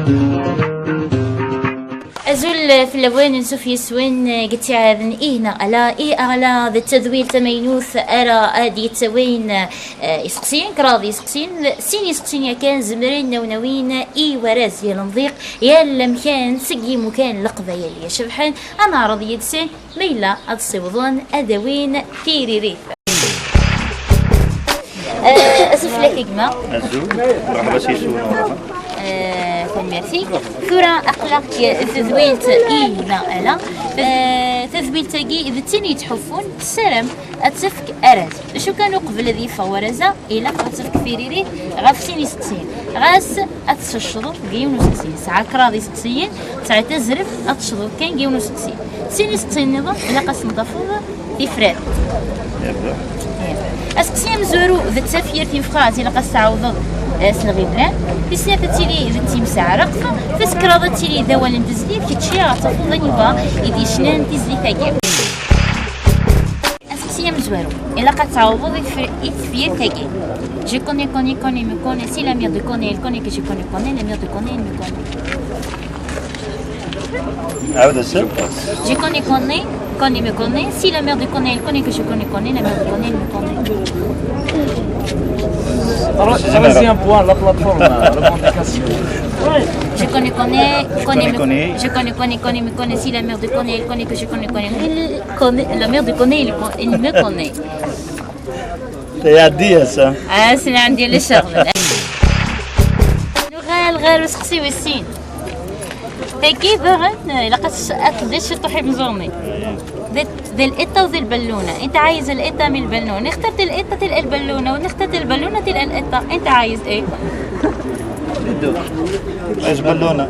أزول في اللوان نسوف يسوين قلت عاذن إهنا ألا أغلا ذا التذويل تمينوث أرى آدي يتسوين يسقسين كراضي يسقسين سين يسقسين يا كان زمرين نونوين وراز يا المضيق يا المكان سقي مكان لقضة يا شبحان أنا عرض يدسين ليلى أتصيبضون أدوين تيريريث أسف لك إجماع أزول مرحبا سيسون ميرسي ثورة أقلق تذويلت إينا ألا تذويلت جي إذا تني تحفون سلام أتفك أراز شو كانوا قبل ذي فورزة إلا أتفك فيريري غافسين سقسين غاس أتششضوا جيونو سقسين ساعة كراضي سقسين ساعة تزرف أتشضوا كان جيونو سقسين سين سقسين نظام إلا قاس نضافوها في فراد أسقسين مزورو ذا التفير تنفخات إلا قاس تعوض سلغيبلان في سنة تيلي ذا مساعة رقفة فسكرا تيلي ذا ولا ندزلي كتشي غتفوض نيفا إذا شنان تزلي تاكي أسقسية مزوارو إلا قد تعوض إثفير تاكي Je connais, me connais, si la mère de connaît, elle connaît que je connais, la mère de connaît, elle me connaît. عاود السر Je connais, me connaît, si la mère de connaît, elle connaît que je connais, la mère de connaît, elle me connaît. Vas-y un point, la plateforme, la revendication. Je connais, me connaît, si la mère de connaît, elle connaît que je connais, la mère de connaît, elle me connaît. هي عادية سا سنة عندي للشغل غال وسقسي والسين كيف غن لقد أقدش تحب مزومي ذي القطة وذي البالونة انت عايز القطة من البالونة اخترت القطة تلقى البالونة ونخترت البالونة تلقى القطة انت عايز ايه؟ عايز بالونة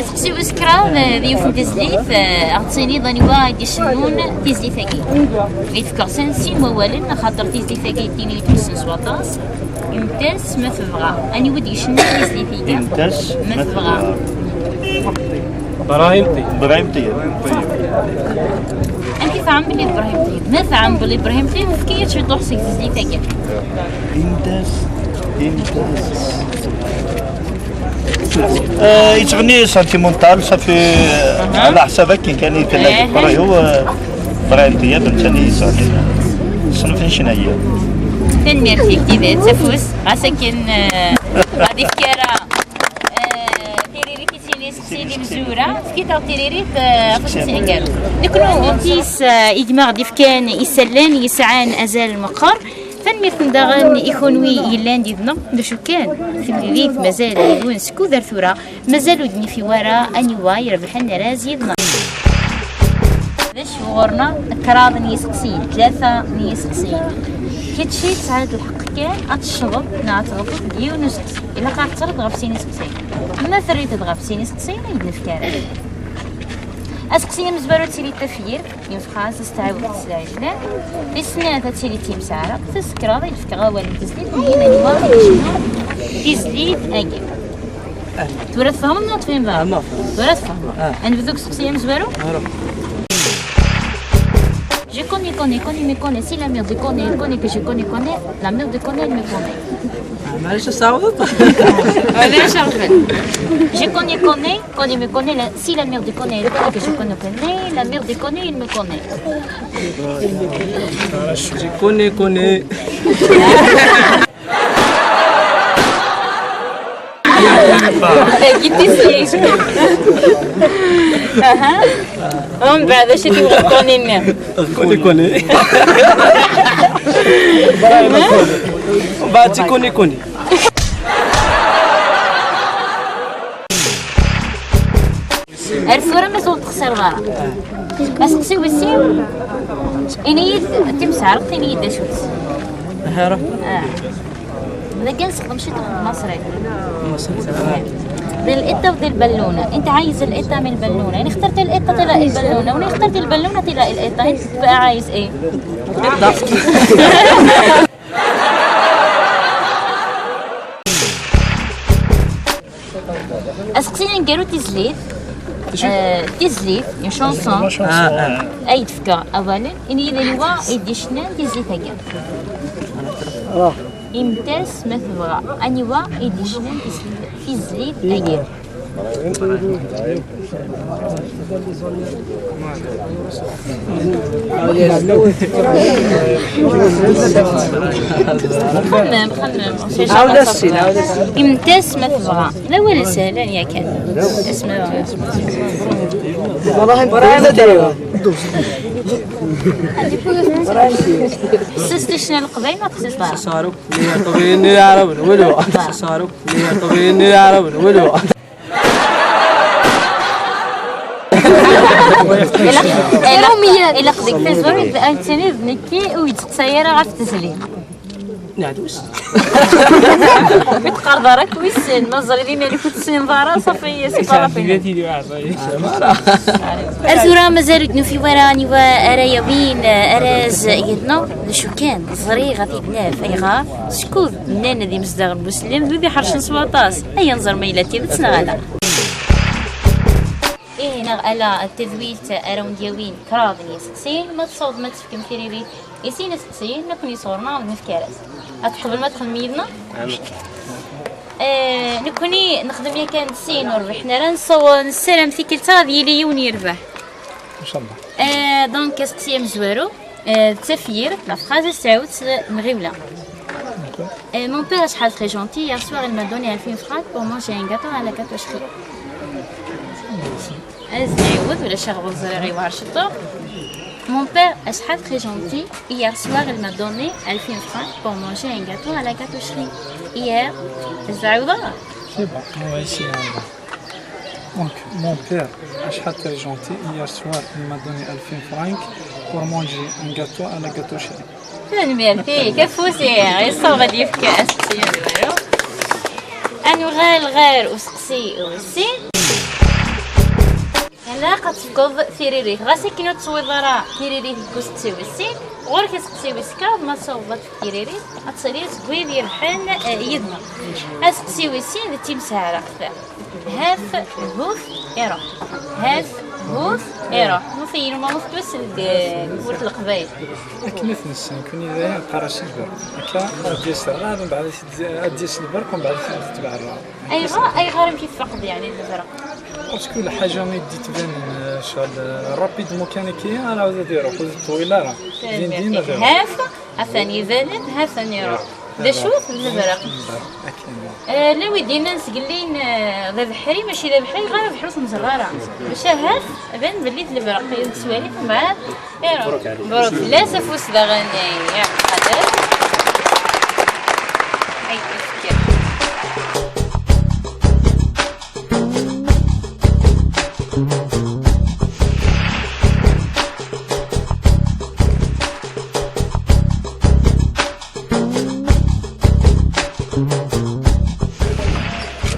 سقسي وسكرا ذي في تزليث أعطيني ظني وايد يشنون تزليثاكي يذكر سنسي موالن خاطر تزليثاكي تيني تمسن سواطاس يمتاز ما تبغى أني ودي يشنون تزليثاكي يمتاز ما تبغى إبراهيم طيب أنت فاهم بلي إبراهيم طيب ما فاهم بلي إبراهيم طيب وفكيت شو تحسك تزليثاكي يمتاز يتغني سنتيمونتال صافي على حسابك كان يتلاقى برا هو إبراهيم طيب ثاني صافي صنف شناهي تنمير فيك كذا تفوز عساكن غادي فكرة تيريريك سيدي مزورة فكيتا تيريريك فاش تنقالو نكونو كيس إجماع ديفكان يسلان يسعان أزال المقر فنميركم داغن إخوانوي يلان ديدنا دشو كان في الليليث مازال يدون سكو ذا ثورة مازالو دني في ورا أني واي ربحنا راز يدنا باش غورنا كراض نيسقسين ثلاثة نيسقسين كيتشي تساعد الحق كان أتشرب نعترض ديون سقسين إلا قاعد تعترض غابسين سقسين ما ثريت غابسين سقسين يدنا في كارث أسقسية مزبارو تيلي التفيير ينفخاس استعاود تسلاجلان في السنة تيلي تيم سعرق تسكرا يفكغا والي تزليت هنا نواحد شنو تزليت أجي تورث فهم ولا تفهم بها؟ تورث فهم أنا بذوك سقسية مزبارو؟ Je connais, me connais, si la mère de connaît, elle connaît que je connais, la mère de connaît, elle me connaît. معلش صعبت علاش عرفت Je connais, me connaît, si la mère de connaît, elle connaît que je connais, la mère de connaît, elle me connaît. Je connais قلتي اها ومن بعد اش تبغي لنا كوني بعد كوني الفورة ما زلت تخسر غارة بس تسوي السيم إني تمسعر إني يدا شوت هارا إذا كان نستخدم شي مصري ذي القطة وذي البالونة أنت عايز القطة من البالونة أنا اخترت القطة تلاقي البالونة وأنا اخترت البالونة تلاقي القطة أنت بقى عايز إيه؟ قطة أسقسيني نقالو تزليت تيزليت اون شونسون اي تفكا اولا اني اذا نوا يدي شنان تيزليت هكا امتاس ما تبغى انيوا يدي شنان تيزليت هكا خمم امتاس ما تبغى لا ولا سهلا يا كان اسمها والله برا دايره سستشنا القبيل ما تخصصها صاروا طبيعي يا عرب ولو صاروا طبيعي يا عرب ولو إلا قديك في الزور أنتني ذنكي ويتقصير عرف تسليم نعدوس بتقرضرك ويسن ما زري لينا اللي كنت سن ضارا صافي سيبارا فينا أرزورا مازالت نو في وراني وأرايا بين أراز يدنا شو كان زري غادي بناف أي غار شكون مننا ذي مصداغ المسلم بيبي حرشن سواطاس أي نظر ميلاتي بتسنغالا إيه نغالا التذويت أراون دياوين كراضني سقسين ما تصوض ما تفكم كريري يسين سقسين نكون يصورنا ونفكارس قبل ما تدخل ميدنا نكوني نخدم يا كان سين وربحنا راه نصور نسلم في كلتا ديالي ونيربح ان شاء الله. دونك سقسيم زوارو تفير لا فراز تعاود مغيوله. Mon père est très gentil. Hier soir, il m'a donné 1000 francs pour manger un gâteau à la gâteaucherie. Mon père est très gentil. Hier soir, il m'a donné 1000 francs pour manger un gâteau à la gâteaucherie. Hier, c'est bon, on va essayer. Donc, mon père est très gentil. Hier soir, il m'a donné 1000 francs pour manger un gâteau à la gâteaucherie. أنا غير وسقسي وسين لا قد تفقد ثيريريك غاسي كينو تصويض راه ثيريريك كوس تسوي السين غير كتسقسي وسكا ما تصوضت ثيريريك غتصلي تقوي ديال بحال يدنا اسقسي وسين تيمسها راه هاف هوف ايرا هاف هوف ايرا نوفي ما مفتوس نقول القبايل كنا في السن كوني داير قراش البرك هكا ديال السرعه من بعد ديال البرك ومن بعد تتبع الراه اي غير كيف فقد يعني الزرق باسكو الحاجه ما يدي تبان شغل رابيدمون كان كي انا عاود نديرو خذ الطويله راه زين هاف عفاني زادت هاف ثاني راه دا شوف الزرق لا ويدينا نسقلين ذا بحري ماشي ذا بحري غير بحروس مزراره باش هاف بان بلي البرق سواليف مع بروك لا سفوس دا غني يا قادر هاي تفكر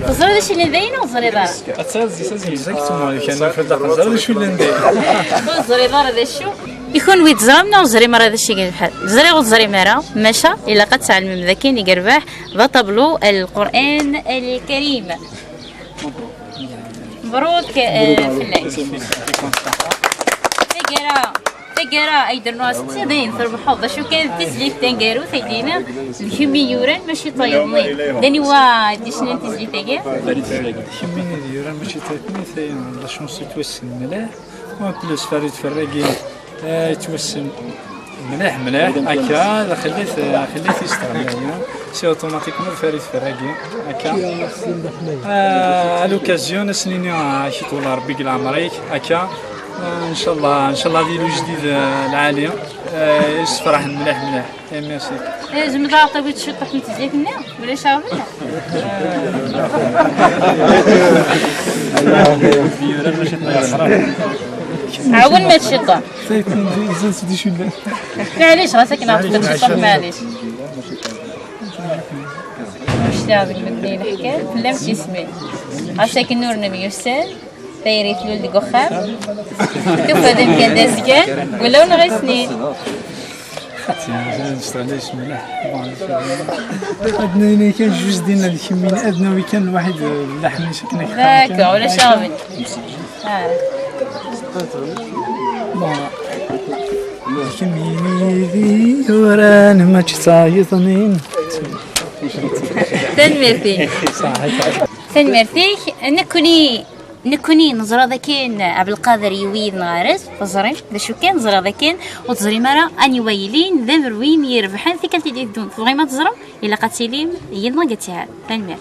زرد شي ندينا زريدار اتسازي اكزاكتومون كان في الدقه زرد شو اللي ندير زريدار هذا شو يكون ويت زرمنا وزري مرة هذا الشيء قال بحال زري وزري مرة مشى إلا قد تعلم ذاكين يقربح بطبلو القرآن الكريم مبروك فلاي تقرا ايدر ناس تسدين تربحوا ذا شو كان تسليف تنقارو ثيدينا الكمي يوران ماشي طايضني داني وا ديشنا تسليف تاكي كمي يوران ماشي طايضني ثي لا شونس توسن ملاح و بلوس فريد فراقي توسن ملاح هكا خليت يستغل سي اوتوماتيكمون فريد فراقي هكا لوكازيون سنيني شي طول ربي يقل عمريك هكا ان شاء الله ديالو جديد العاليه يفرح مليح ميرسي زعما عطاوي تشوط حيت زيت لنا ولا شاوفنا عاون ما تشطا سيدي شو معليش راسك نعطيك تشطا معليش واش تعمل المدينه حكايه لا ماشي اسمي عساك النور نبي يرسل تايري تلول ديك وخام شوف هذا مكان دازكان ولا غير سنين نشتغلش ملاح ادنا كان جوج ديالنا الكمين ادنا وكان واحد اللحم شكنا ذاك ولا شامل كميني وران ما تشايطنين. تنمرتي تنمرتي نكوني نزرى ذاكين عبد القادر يويد نغارس تزري ذا شو كان نزرى ذاكين وتزري مرة اني ويلين ذا مروين يربحان في كالتي دون فغيما تزرى الا قاتلين يدنا قتها تنمر